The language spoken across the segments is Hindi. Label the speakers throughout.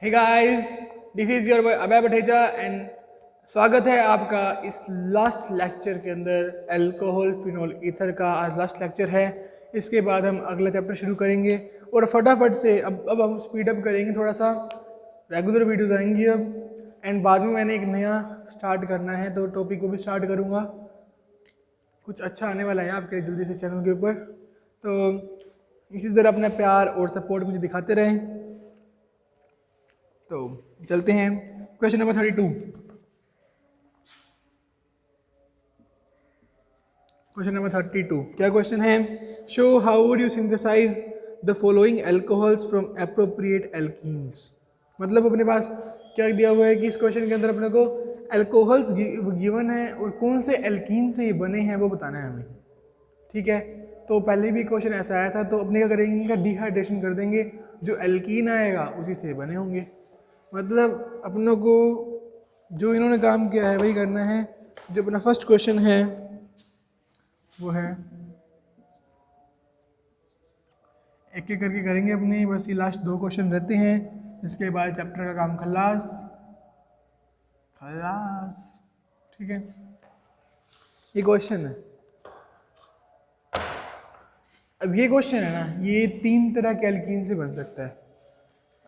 Speaker 1: Hey guys, this is your Abhay Batheja and स्वागत है आपका इस लास्ट लेक्चर के अंदर। अल्कोहल फिनोल ईथर का आज लास्ट लेक्चर है। इसके बाद हम अगला चैप्टर शुरू करेंगे और फटाफट से अब हम स्पीड अप करेंगे थोड़ा सा। रेगुलर वीडियोस आएंगी अब एंड बाद में मैंने एक नया स्टार्ट करना है तो टॉपिक को भी स्टार्ट करूँगा। कुछ अच्छा आने वाला है आपके जल्दी से चैनल के ऊपर, तो इसी तरह अपना प्यार और सपोर्ट मुझे दिखाते रहें। तो चलते हैं क्वेश्चन नंबर 32। क्वेश्चन नंबर 32 क्या क्वेश्चन है? Show how would you synthesise the following alcohols from appropriate alkenes. मतलब अपने पास क्या दिया हुआ है कि इस क्वेश्चन के अंदर अपने को एल्कोहल्स गिवन है और कौन से एल्कीन से ये बने हैं वो बताना है हमें। ठीक है, तो पहले भी क्वेश्चन ऐसा आया था, तो अपने क्या करेंगे, इनका डिहाइड्रेशन कर देंगे, जो एल्कीन आएगा उसी से बने होंगे। मतलब अपनों को जो इन्होंने काम किया है वही करना है। जो अपना फर्स्ट क्वेश्चन है वो है, एक एक करके करेंगे अपने, बस ये लास्ट दो क्वेश्चन रहते हैं, इसके बाद चैप्टर का काम खलास खलास। ठीक है, ये क्वेश्चन है। अब ये क्वेश्चन है ना, ये 3 तरह के एल्कीन से बन सकता है।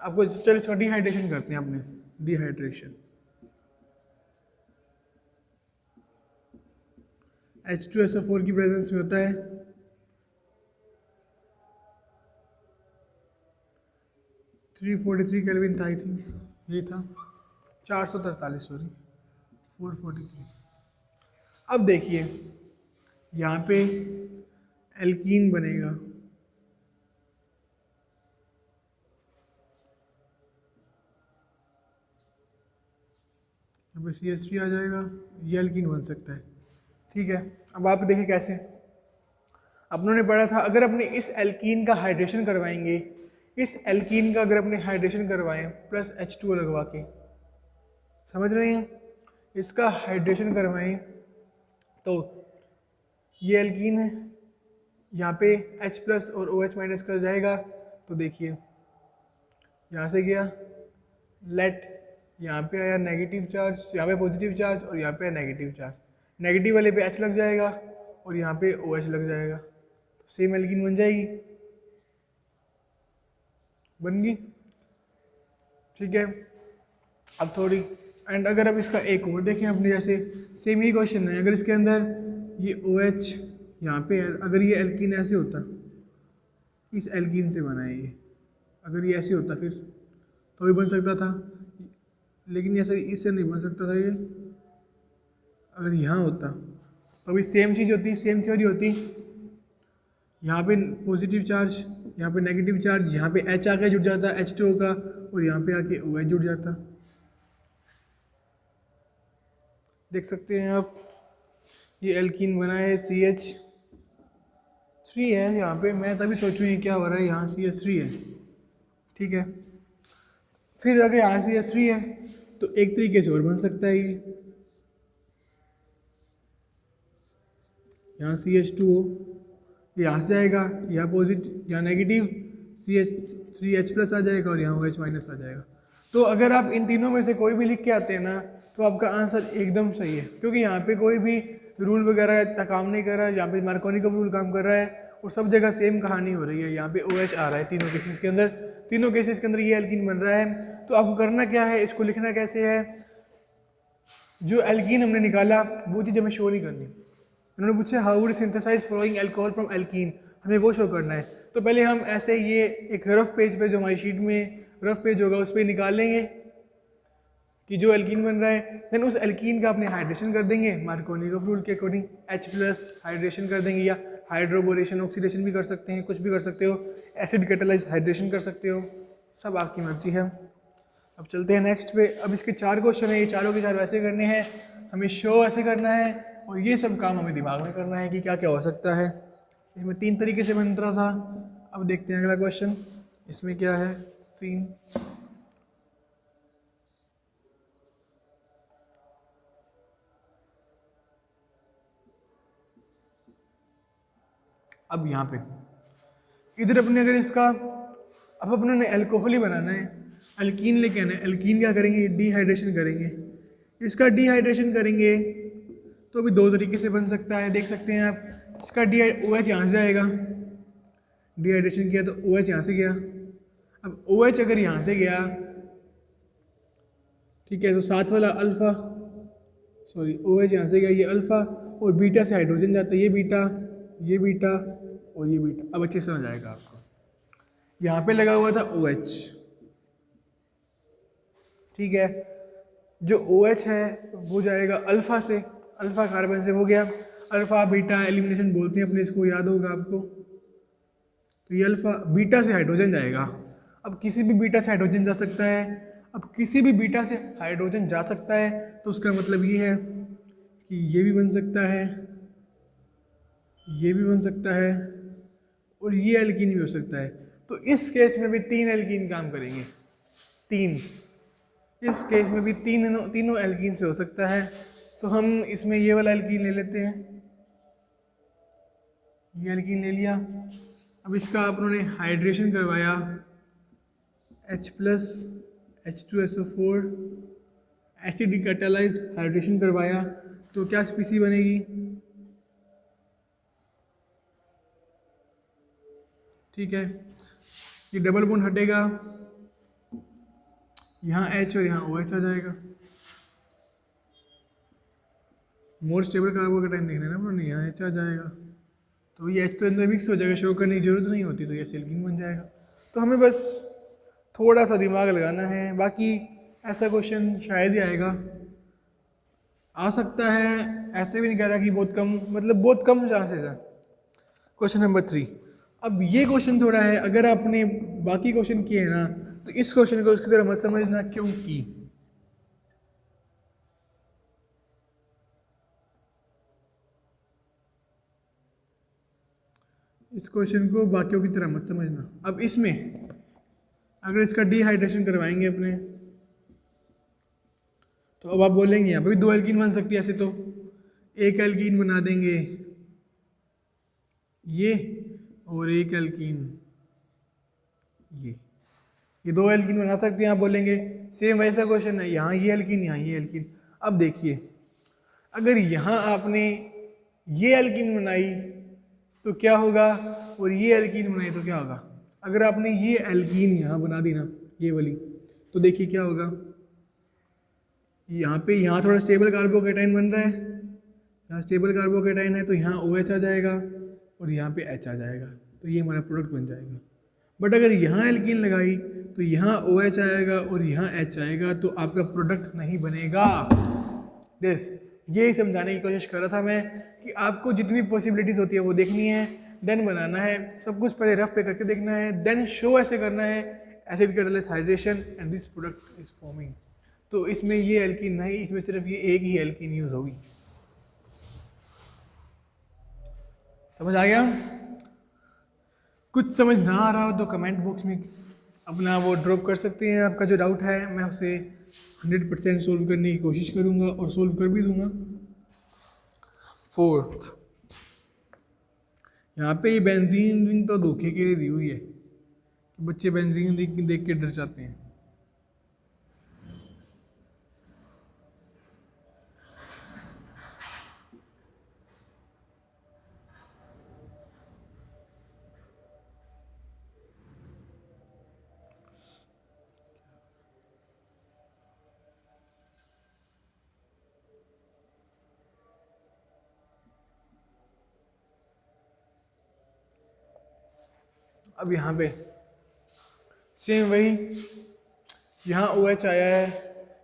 Speaker 1: आपको चलो इसका डिहाइड्रेशन करते हैं अपने। डिहाइड्रेशन H2SO4 की प्रेजेंस में होता है। थ्री 43 केल्विन था, आई थिंक ये था 443, सॉरी 443। अब देखिए यहाँ पे एल्कीन बनेगा, यहाँ पे CH3 आ जाएगा, ये एल्कीन बन सकता है। ठीक है, अब आप देखिए कैसे। अपनों ने पढ़ा था, अगर अपने इस एल्कीन का हाइड्रेशन करवाएंगे, इस एल्कीन का अगर अपने हाइड्रेशन करवाएं प्लस H2O लगवा के, समझ रहे हैं, इसका हाइड्रेशन करवाएं तो ये एल्कीन है, यहाँ पे H प्लस और OH माइनस कर जाएगा। तो देखिए यहाँ से गया लेट, यहाँ पे आया नेगेटिव चार्ज, यहाँ पे पॉजिटिव चार्ज और यहाँ पे नेगेटिव चार्ज। नेगेटिव वाले पे H लग जाएगा और यहाँ पे OH लग जाएगा, तो सेम एल्कीन बन जाएगी, बन गई। ठीक है, अब थोड़ी एंड अगर अब इसका एक और देखें अपने, जैसे सेम ही क्वेश्चन है, अगर इसके अंदर ये OH यहाँ पे है, अगर ये एल्कीन ऐसे होता, इस एल्कीन से बना है ये, अगर ये ऐसे होता फिर तो भी बन सकता था, लेकिन ऐसे इससे नहीं बन सकता था ये। अगर यहाँ होता तो भी सेम चीज़ होती, सेम थ्योरी होती। यहाँ पे पॉजिटिव चार्ज, यहाँ पे नेगेटिव चार्ज, यहाँ पे H आके जुड़ जाता H2O का और यहाँ पे आके OH जुड़ जाता। देख सकते हैं आप, ये एल्कीन बना है, CH3 है यहाँ पे। मैं तभी सोचूँ ये क्या हो रहा है, यहाँ CH3 है। ठीक है, फिर अगर यहाँ CH3 है तो एक तरीके से और बन सकता है, ये यहाँ CH2O, यहाँ से जाएगा, यहाँ पॉजिटिव, यहाँ नेगेटिव, CH3H प्लस आ जाएगा और यहाँ OH माइनस आ जाएगा। तो अगर आप इन तीनों में से कोई भी लिख के आते हैं ना, तो आपका आंसर एकदम सही है, क्योंकि यहाँ पे कोई भी रूल वगैरह काम नहीं कर रहा है। यहाँ पे मार्कोनी का रूल काम कर रहा है और सब जगह सेम कहानी हो रही है। यहाँ पे OH आ रहा है तीनों केसेस के अंदर, तीनों केसेस के अंदर ये एल्कीन बन रहा है। तो आपको करना क्या है, इसको लिखना कैसे है, जो एल्कीन हमने निकाला वो चीज़ हमें शो नहीं करनी। उन्होंने पूछा how would synthesize following alcohol from alkene, हमें वो शो करना है। तो पहले हम ऐसे ये एक रफ पेज पे, जो हमारी शीट में रफ पेज होगा उस पर निकाल लेंगे कि जो एल्कीन बन रहा है, देन उस एल्कीन का अपने हाइड्रेशन कर देंगे मार्कोनिकोव रूल के अकॉर्डिंग, H प्लस हाइड्रेशन कर देंगे, या हाइड्रोबोरेशन ऑक्सीडेशन भी कर सकते हैं, कुछ भी कर सकते हो, एसिड कैटालाइज हाइड्रेशन कर सकते हो, सब आपकी मर्जी है। अब चलते हैं नेक्स्ट पे। अब इसके 4 क्वेश्चन है, ये चारों के चारों ऐसे करने हैं, हमें शो ऐसे करना है और ये सब काम हमें दिमाग में करना है कि क्या क्या हो सकता है। इसमें 3 तरीके से बन रहा था। अब देखते हैं अगला क्वेश्चन, इसमें क्या है सीन। अब यहाँ पे इधर अपने अगर इसका, अब अपने ने अल्कोहल ही बनाना है, एल्कीन लेके आना है। एल्कीन क्या करेंगे, डिहाइड्रेशन करेंगे। इसका डिहाइड्रेशन करेंगे तो भी दो तरीके से बन सकता है, देख सकते हैं आप। इसका OH यहाँ से जाएगा, डिहाइड्रेशन किया तो OH यहाँ से गया। अब OH अगर यहाँ से गया, ठीक है, तो साथ वाला अल्फ़ा, सॉरी OH यहाँ से गया, ये अल्फ़ा, और बीटा से हाइड्रोजन जाता है, ये बीटा और ये बीटा। अब अच्छे से समझ आएगा आपको। यहाँ पे लगा हुआ था OH, ठीक है, जो OH है वो जाएगा अल्फ़ा से, अल्फ़ा कार्बन से हो गया। अल्फ़ा बीटा एलिमिनेशन बोलते हैं अपने, इसको याद होगा आपको। तो ये अल्फ़ा, बीटा से हाइड्रोजन जाएगा। अब किसी भी बीटा से हाइड्रोजन जा सकता है, अब किसी भी बीटा से हाइड्रोजन जा सकता है, तो उसका मतलब ये है कि ये भी बन सकता है, ये भी बन सकता है, और ये एल्कीन भी हो सकता है। तो इस केस में भी 3 एल्कीन काम करेंगे, 3। इस केस में भी तीनों एल्कीन से हो सकता है। तो हम इसमें ये वाला एल्कीन ले लेते हैं, ये एल्कीन ले लिया। अब इसका अपनों ने हाइड्रेशन करवाया, H+, H2SO4, acid catalysed hydration करवाया, तो क्या स्पीसी बनेगी, ठीक है। ये डबल बॉन्ड हटेगा, यहाँ H और यहाँ OH आ जाएगा। मोर स्टेबल कार्बोकेटाइन देखना है ना अपने, यहाँ H आ जाएगा, तो ये H तो अंदर मिक्स हो जाएगा, शो करने की जरूरत नहीं होती, तो ये एल्कीन बन जाएगा। तो हमें बस थोड़ा सा दिमाग लगाना है, बाकी ऐसा क्वेश्चन शायद ही आएगा, आ सकता है, ऐसे भी नहीं कह रहा कि बहुत कम, मतलब बहुत कम चांसेस है। Question number 3। अब ये क्वेश्चन थोड़ा है, अगर आपने बाकी क्वेश्चन किए हैं ना, तो इस क्वेश्चन को उसकी तरह मत समझना, क्योंकि इस क्वेश्चन को बाकियों की तरह मत समझना। अब इसमें अगर इसका डिहाइड्रेशन करवाएंगे अपने, तो अब आप बोलेंगे यहाँ पे भी 2 एल्कीन बन सकती है ऐसे, तो एक एल्कीन बना देंगे ये, और एक एल्कीन ये 2 एल्कीन बना सकते हैं। आप बोलेंगे सेम वैसा क्वेश्चन है, यहाँ ये एल्कीन, यहाँ ये एल्कीन। अब देखिए, अगर यहाँ आपने ये एल्कीन बनाई तो क्या होगा, और ये एल्कीन बनाई तो क्या होगा। अगर आपने ये एल्कीन यहाँ बना दी ना, ये वाली, तो देखिए क्या होगा, यहाँ थोड़ा स्टेबल कार्बोकेटाइन बन रहा है, यहाँ स्टेबल कार्बोकेटाइन है, तो यहाँ OH आ जाएगा और यहाँ पे H आ जाएगा, तो ये हमारा प्रोडक्ट बन जाएगा। बट अगर यहाँ एल्कीन लगाई तो यहाँ OH आएगा और यहाँ H आएगा, तो आपका प्रोडक्ट नहीं बनेगा। यही समझाने की कोशिश कर रहा था मैं कि आपको जितनी पॉसिबिलिटीज़ होती है वो देखनी है, देन बनाना है, सब कुछ पहले रफ पे करके देखना है, देन शो ऐसे करना है, acid catalysed hydration and this product is forming. तो इसमें ये एल्कीन नहीं, इसमें सिर्फ ये एक ही एल्कीन यूज होगी। समझ आ गया? कुछ समझ ना आ रहा हो तो कमेंट बॉक्स में अपना वो ड्रॉप कर सकते हैं, आपका जो डाउट है मैं उसे 100% सोल्व करने की कोशिश करूंगा और सोल्व कर भी दूंगा। 4th, यहाँ पे ये बेंजीन रिंग तो धोखे के लिए दी हुई है, बच्चे बेंजीन रिंग देख के डर जाते हैं। अब यहाँ पे सेम वही, यहाँ OH आया है,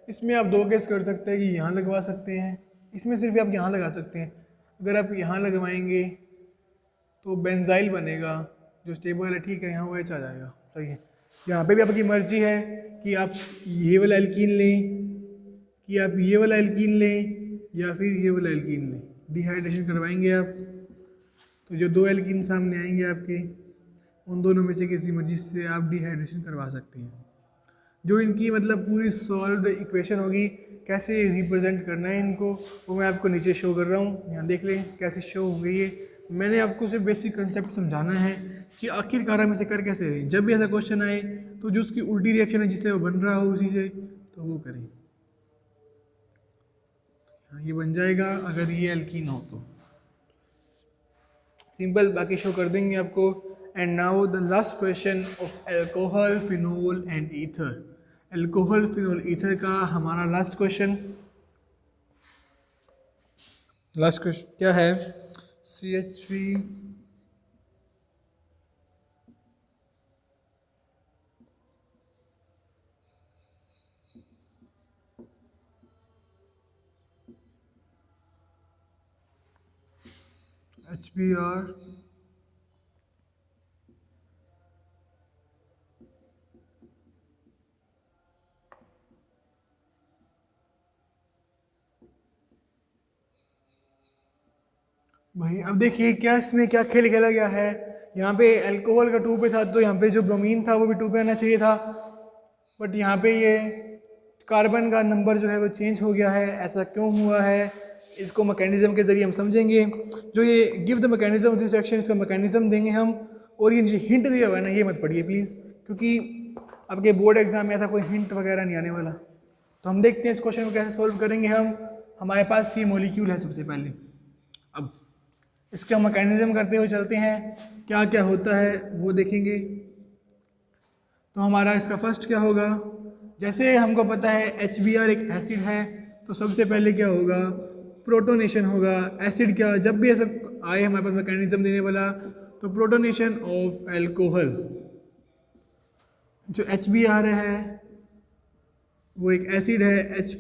Speaker 1: इसमें आप 2 केस कर सकते हैं कि यहाँ लगवा सकते हैं, इसमें सिर्फ आप यहाँ लगा सकते हैं। अगर आप यहाँ लगवाएंगे तो बेंजाइल बनेगा जो स्टेबल है, ठीक है, यहाँ OH आ जाएगा, सही है। यहाँ पे भी आपकी मर्जी है कि आप ये वाला एल्कीन लें, कि आप ये वाला एल्कीन लें, या फिर ये वाला एल्कीन लें। डिहाइड्रेशन करवाएंगे आप तो जो 2 एल्कीन सामने आएंगे आपके, उन दोनों में से किसी मर्जी से आप डिहाइड्रेशन करवा सकते हैं। जो इनकी मतलब पूरी सॉल्व्ड इक्वेशन होगी, कैसे रिप्रेजेंट करना है इनको, वो मैं आपको नीचे शो कर रहा हूँ, यहाँ देख लें कैसे शो होंगे ये। मैंने आपको सिर्फ बेसिक कंसेप्ट समझाना है कि आखिरकार हम इसे कर कैसे रहे। जब भी ऐसा क्वेश्चन आए तो जो उसकी उल्टी रिएक्शन है जिससे वो बन रहा हो उसी से तो वो करें। हाँ, ये बन जाएगा अगर ये एल्कीन हो तो सिंपल, बाकी शो कर देंगे आपको। And now the last question of alcohol, phenol and ether. Alcohol, phenol, ether का हमारा लास्ट क्वेश्चन क्या है? CH3 HBr भाई अब देखिए क्या इसमें क्या खेल खेला गया है। यहाँ पे अल्कोहल का 2 पे था तो यहाँ पे जो ब्रोमीन था वो भी 2 पे आना चाहिए था, बट यहाँ पे ये कार्बन का नंबर जो है वो चेंज हो गया है। ऐसा क्यों हुआ है इसको मैकेनिज्म के ज़रिए हम समझेंगे। जो ये give the mechanism of this reaction, इसका मैकेनिज्म देंगे हम। और ये हिंट दिया हुआ है ना, ये मत पढ़िए प्लीज़, क्योंकि आपके बोर्ड एग्जाम में ऐसा कोई हिंट वगैरह नहीं आने वाला। तो हम देखते हैं इस क्वेश्चन को कैसे सोल्व करेंगे हम। हमारे पास ये मॉलिक्यूल है सबसे पहले, अब इसका मैकेनिज्म करते हुए चलते हैं, क्या क्या होता है वो देखेंगे। तो हमारा इसका फर्स्ट क्या होगा, जैसे हमको पता है HBr एक एसिड है, तो सबसे पहले क्या होगा, प्रोटोनेशन होगा। एसिड क्या, जब भी ऐसा आए हमारे पास मैकेनिज्म देने वाला, तो प्रोटोनेशन ऑफ अल्कोहल। जो HBr है वो एक एसिड है, H+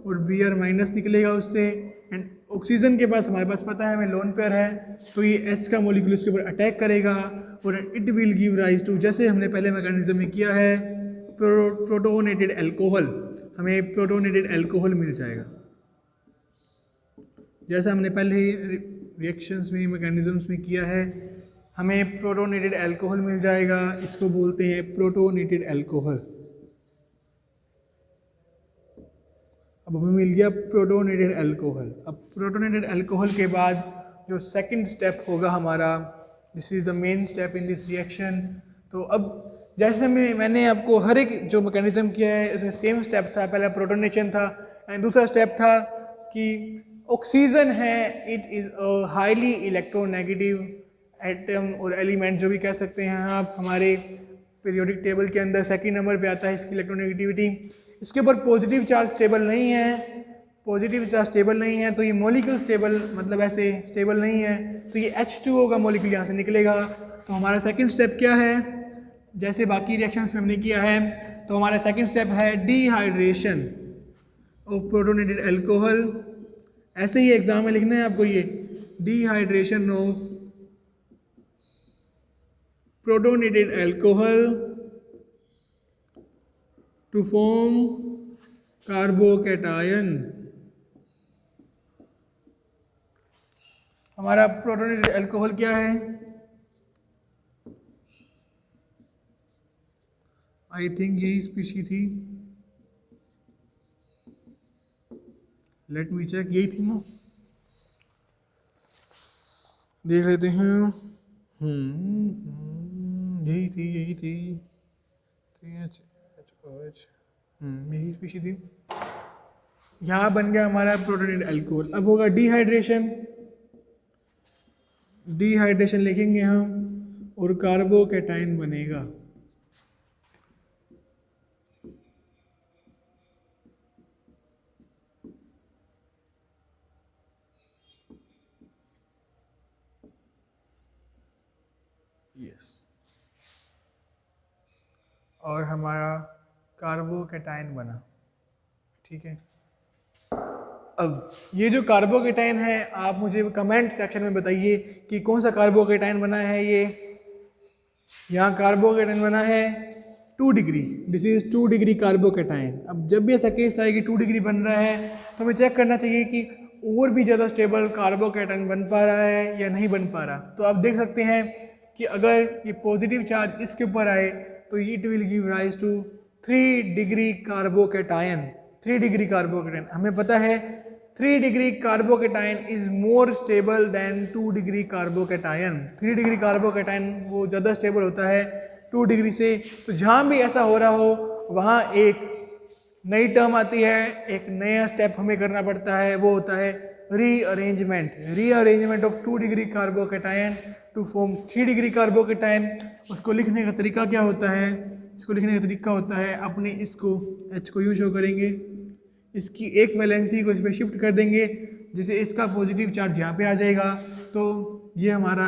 Speaker 1: और Br- निकलेगा उससे। एंड ऑक्सीजन के पास हमारे पास पता है हमें लोन पेयर है, तो ये H का मॉलिक्यूल इसके ऊपर अटैक करेगा और it will give rise to, जैसे हमने पहले मैकेनिज्म में किया है, प्रोटोनेटेड अल्कोहल। हमें प्रोटोनेटेड अल्कोहल मिल जाएगा, जैसा हमने पहले ही रिएक्शंस में, मैकेनिज्म्स में किया है। हमें प्रोटोनेटेड अल्कोहल मिल जाएगा, इसको बोलते हैं प्रोटोनेटेड अल्कोहल। अब हमें मिल गया प्रोटोनेटेड अल्कोहल। अब प्रोटोनेटेड अल्कोहल के बाद जो सेकंड स्टेप होगा हमारा, this is the main step in this reaction. तो अब जैसे मैंने आपको हर एक जो मैकेनिज्म किया है उसमें सेम स्टेप था। पहला प्रोटोनेशन था एंड दूसरा स्टेप था कि ऑक्सीजन है, it is a highly electronegative atom और एलिमेंट, जो भी कह सकते हैं आप। हमारे पीरियोडिक टेबल के अंदर सेकंड नंबर पे आता है इसकी इलेक्ट्रोनेगेटिविटी। इसके ऊपर पॉजिटिव चार्ज स्टेबल नहीं है, पॉजिटिव चार्ज स्टेबल नहीं है, तो ये मॉलिक्यूल स्टेबल, मतलब ऐसे स्टेबल नहीं है, तो ये H2O का मॉलिक्यूल यहाँ से निकलेगा। तो हमारा सेकंड स्टेप क्या है, जैसे बाकी रिएक्शंस में हमने किया है, तो हमारा सेकंड स्टेप है डिहाइड्रेशन ऑफ प्रोटोनेटेड अल्कोहल। ऐसे ही एग्जाम में लिखना है आपको, ये dehydration of protonated alcohol to form carbocation. हमारा प्रोटोनेटेड अल्कोहल क्या है, आई थिंक यही स्पीशी थी, लेट मी चेक, यही थी ना, देख लेते हैं। यही थी यही स्पीशी थी। यहाँ बन गया हमारा प्रोटोनेटेड अल्कोहल। अब होगा डिहाइड्रेशन, डिहाइड्रेशन लिखेंगे हम और कार्बोकैटायन बनेगा। यस, और हमारा कार्बोकैटायन बना। ठीक है, अब ये जो कार्बोकैटायन है, आप मुझे कमेंट सेक्शन में बताइए कि कौन सा कार्बोकैटायन बना है। ये यहाँ कार्बोकैटायन बना है 2 degree, this is 2 degree carbocation. अब जब भी ऐसा केस आए कि 2 डिग्री बन रहा है, तो हमें चेक करना चाहिए कि और भी ज़्यादा स्टेबल कार्बोकैटायन बन पा रहा है या नहीं बन पा रहा। तो आप देख सकते हैं कि अगर ये पॉजिटिव चार्ज इसके ऊपर आए तो it will give rise to 3 degree carbocation. 3 degree carbocation, हमें पता है 3 degree carbocation is more stable than 2 degree carbocation. 3 degree carbocation वो ज़्यादा स्टेबल होता है 2 डिग्री से। तो जहाँ भी ऐसा हो रहा हो वहाँ एक नई टर्म आती है, एक नया स्टेप हमें करना पड़ता है, वो होता है rearrangement of 2 degree carbocation to form 3 degree carbocation. उसको लिखने का तरीका क्या होता है? इसको लिखने का तरीका होता है अपने इसको H को यूँ शो करेंगे, इसकी एक वैलेंसी को इस पर शिफ्ट कर देंगे, जिसे इसका पॉजिटिव चार्ज यहाँ पे आ जाएगा। तो ये हमारा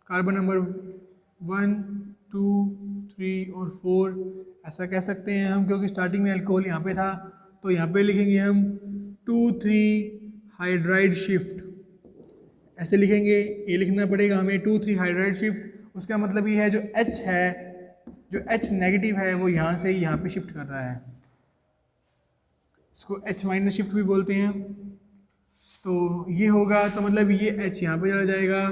Speaker 1: कार्बन नंबर 1, 2, 3 और 4 ऐसा कह सकते हैं हम, क्योंकि स्टार्टिंग में अल्कोहल यहाँ पे था। तो यहाँ पे लिखेंगे हम 2,3 हाइड्राइड शिफ्ट, ऐसे लिखेंगे। ये लिखना पड़ेगा हमें 2,3 हाइड्राइड शिफ्ट। उसका मतलब ये है जो H है, जो H नेगेटिव है वो यहाँ से यहाँ पे शिफ्ट कर रहा है, इसको H माइनस शिफ्ट भी बोलते हैं। तो ये होगा, तो मतलब ये H यहाँ पे चला जाएगा।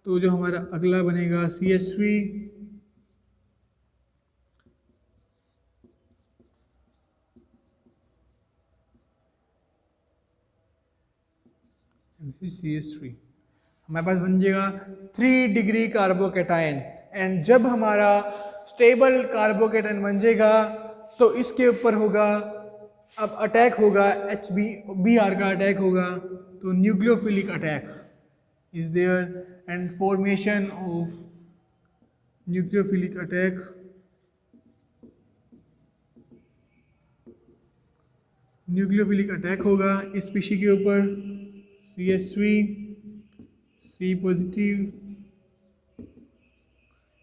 Speaker 1: तो जो हमारा अगला बनेगा CH3, CH3 हमारे पास बन जाएगा 3 डिग्री कार्बोकेटाइन। एंड जब हमारा स्टेबल कार्बोकेटाइन बन जाएगा तो इसके ऊपर होगा, अब अटैक होगा HBr का अटैक होगा। तो nucleophilic attack is there and formation of nucleophilic attack. Nucleophilic attack होगा इस स्पीशी के ऊपर, CH3 C पॉजिटिव,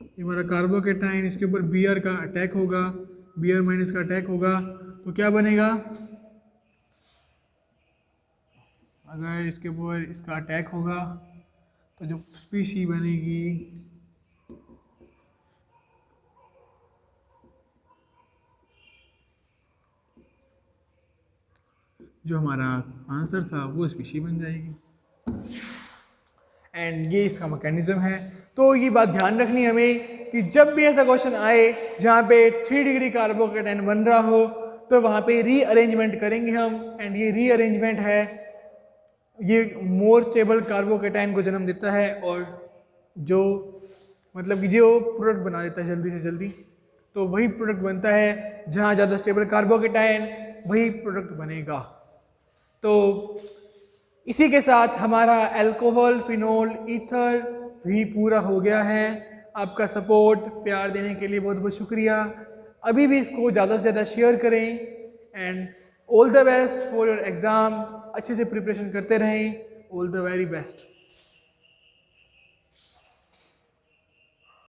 Speaker 1: ये हमारा कार्बोकेटाइन, इसके ऊपर Br का अटैक होगा, Br माइनस का अटैक होगा। तो क्या बनेगा, अगर इसके ऊपर इसका अटैक होगा तो जो स्पीशी बनेगी जो हमारा आंसर था वो स्पीशी बन जाएगी। एंड ये इसका मैकेनिज्म है। तो ये बात ध्यान रखनी हमें कि जब भी ऐसा क्वेश्चन आए जहाँ पे 3 डिग्री कार्बोकेटाइन बन रहा हो तो वहाँ पे रीअरेंजमेंट करेंगे हम। एंड ये रीअरेंजमेंट है, ये मोर स्टेबल कार्बोकेटाइन को जन्म देता है और जो मतलब कि जो प्रोडक्ट बना देता है जल्दी से जल्दी, तो वही प्रोडक्ट बनता है जहाँ ज़्यादा स्टेबल कार्बोकेटाइन, वही प्रोडक्ट बनेगा। तो इसी के साथ हमारा अल्कोहल, फिनोल, ईथर भी पूरा हो गया है। आपका सपोर्ट, प्यार देने के लिए बहुत बहुत शुक्रिया। अभी भी इसको ज़्यादा से ज़्यादा शेयर करें and all the best for your exam. अच्छे से प्रिपरेशन करते रहें। All the very best.